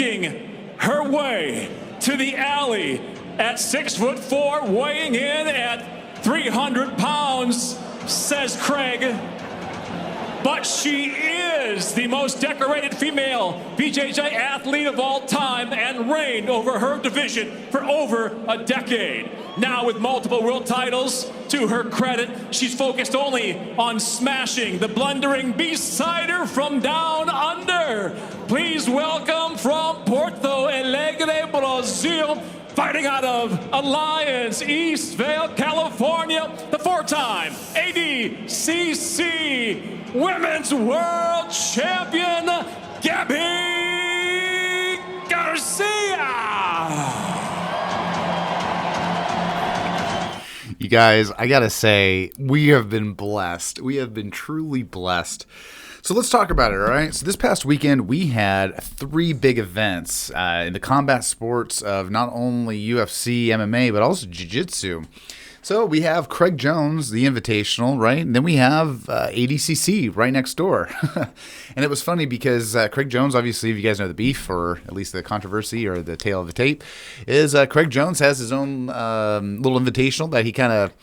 making her way to the alley at 6'4", weighing in at 300 pounds, says Craig. But she is the most decorated female BJJ athlete of all time and reigned over her division for over a decade. Now with multiple world titles to her credit, she's focused only on smashing the blundering beast-sider from down under. Please welcome from Porto Alegre, Brazil, fighting out of Alliance, Eastvale, California, the four-time ADCC Women's World Champion, Gabby Garcia. You guys, I gotta say, we have been blessed. We have been truly blessed. So let's talk about it, all right? So this past weekend, we had 3 big events in the combat sports of not only UFC, MMA, but also Jiu-Jitsu. So we have Craig Jones, the Invitational, right? And then we have ADCC right next door. And it was funny because Craig Jones, obviously, if you guys know the beef, or at least the controversy or the tale of the tape, is Craig Jones has his own little Invitational that he kind of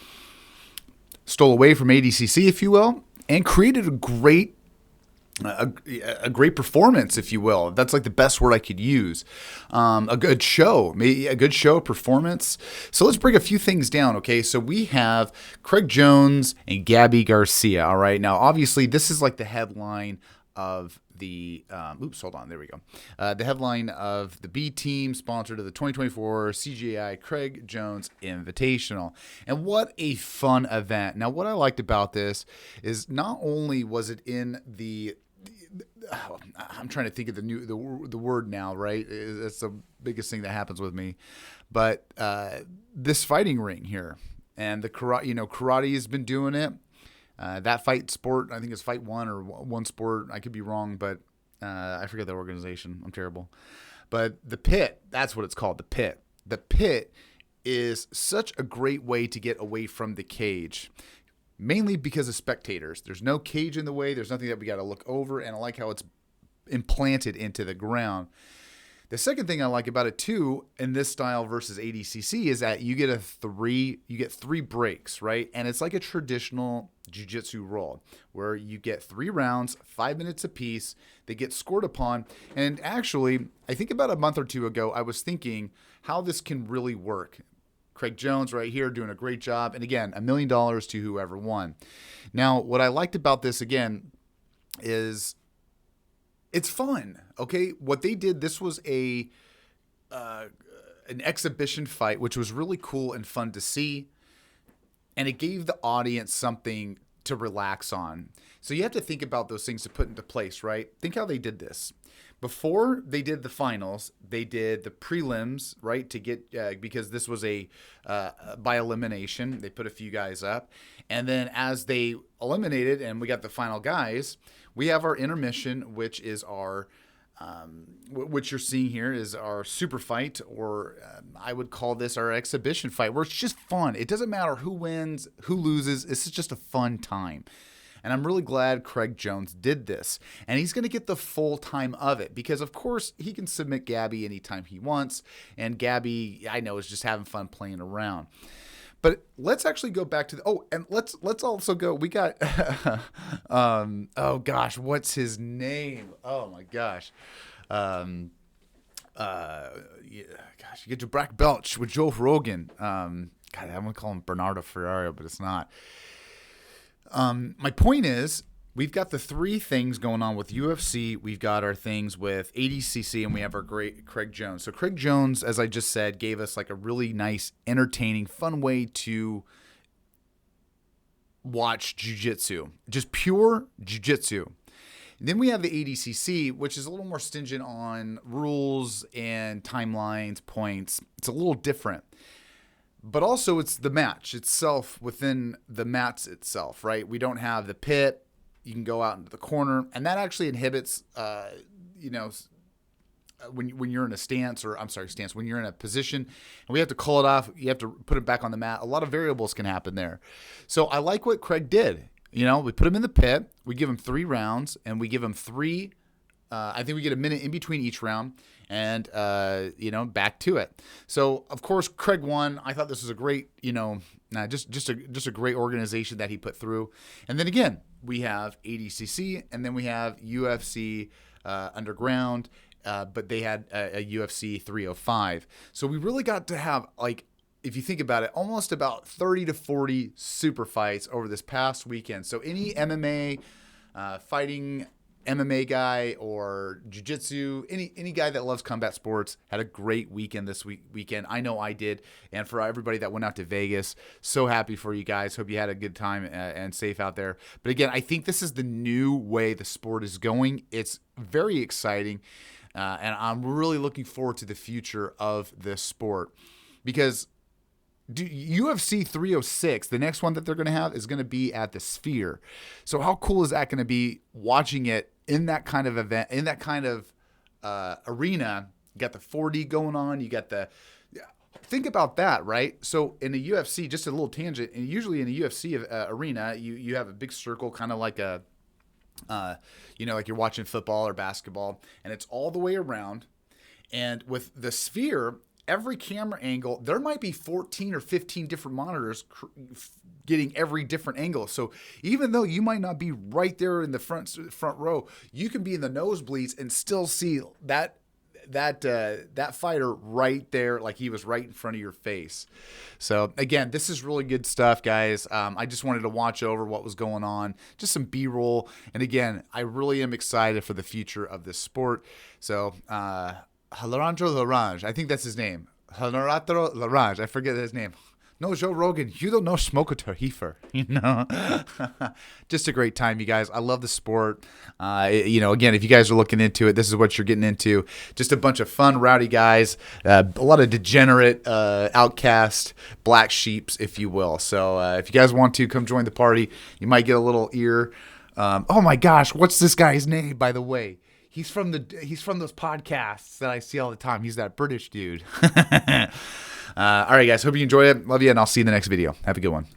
stole away from ADCC, if you will, and created a great performance, if you will. That's like the best word I could use. A good show, maybe a good show performance. So let's break a few things down, okay? So we have Craig Jones and Gabby Garcia, all right? Now, obviously, this is like the headline of the, there we go. The headline of the B team sponsored of the 2024 CGI Craig Jones Invitational. And what a fun event. Now, what I liked about this is not only was it in I'm trying to think of the word now, right? That's the biggest thing that happens with me. But this fighting ring here, and the karate has been doing it. That fight sport, I think it's Fight One or One Sport. I could be wrong, but I forget the organization. I'm terrible. But the Pit, that's what it's called, the Pit. The Pit is such a great way to get away from the cage. Mainly because of spectators. There's no cage in the way. There's nothing that we got to look over, and I like how it's implanted into the ground. The second thing I like about it too, in this style versus ADCC, is that you get three breaks, right? And it's like a traditional jiu-jitsu roll where you get 3 rounds, 5 minutes apiece. They get scored upon. And actually, I think about a month or two ago, I was thinking how this can really work. Craig Jones right here doing a great job. And again, $1 million to whoever won. Now, what I liked about this, again, is it's fun, okay? What they did, this was an exhibition fight, which was really cool and fun to see. And it gave the audience something to relax on. So you have to think about those things to put into place, right? Think how they did this. Before they did the finals, they did the prelims, right, to get because this was by elimination. They put a few guys up. And then as they eliminated and we got the final guys, we have our intermission, which is our what you're seeing here is our super fight, or I would call this our exhibition fight, where it's just fun. It doesn't matter who wins, who loses. It's just a fun time. And I'm really glad Craig Jones did this. And he's going to get the full time of it because, of course, he can submit Gabby anytime he wants. And Gabby, I know, is just having fun playing around. But let's actually go back to let's also go. We got oh gosh, what's his name? Oh my gosh. You get your black belt with Joe Rogan. God, I want to call him Bernardo Ferrario, but it's not. My point is, we've got the 3 things going on with UFC. We've got our things with ADCC, and we have our great Craig Jones. So Craig Jones, as I just said, gave us like a really nice, entertaining, fun way to watch jiu-jitsu. Just pure jiu-jitsu. Then we have the ADCC, which is a little more stringent on rules and timelines, points. It's a little different. But also it's the match itself within the mats itself, right? We don't have the pit. You can go out into the corner, and that actually inhibits, when you're in a stance, when you're in a position, and we have to call it off, you have to put it back on the mat. A lot of variables can happen there. So I like what Craig did. We put him in the pit. We give him 3 rounds, and we give him 3 I think we get a minute in between each round, and back to it. So of course Craig won. I thought this was a great, just a great organization that he put through. And then again, we have ADCC, and then we have UFC Underground, but they had a UFC 305. So we really got to have, like, if you think about it, almost about 30 to 40 super fights over this past weekend. So any MMA fighting MMA guy or jiu-jitsu, any guy that loves combat sports had a great weekend this weekend. I know I did. And for everybody that went out to Vegas, so happy for you guys. Hope you had a good time and safe out there. But again, I think this is the new way the sport is going. It's very exciting. And I'm really looking forward to the future of this sport, because UFC 306, the next one that they're going to have, is going to be at the Sphere. So how cool is that going to be, watching it in that kind of event, in that kind of arena? You got the 4D going on. You got think about that, right? So in the UFC, just a little tangent, and usually in a UFC arena, you have a big circle, kind of like a, like you're watching football or basketball, and it's all the way around. And with the Sphere, every camera angle, there might be 14 or 15 different monitors getting every different angle. So even though you might not be right there in the front row, you can be in the nosebleeds and still see that fighter right there, like he was right in front of your face. So again, this is really good stuff, guys. I just wanted to watch over what was going on, just some B-roll. And again, I really am excited for the future of this sport. So, Alejandro Larange, I think that's his name. Alejandro Larange, I forget his name. No, Joe Rogan, you don't know smoke a tarheefer, Just a great time, you guys. I love the sport. Again, if you guys are looking into it, this is what you're getting into. Just a bunch of fun, rowdy guys, a lot of degenerate, outcast, black sheeps, if you will. So if you guys want to, come join the party. You might get a little ear. Oh my gosh, what's this guy's name, by the way? He's from those podcasts that I see all the time. He's that British dude. All right, guys. Hope you enjoyed it. Love you, and I'll see you in the next video. Have a good one.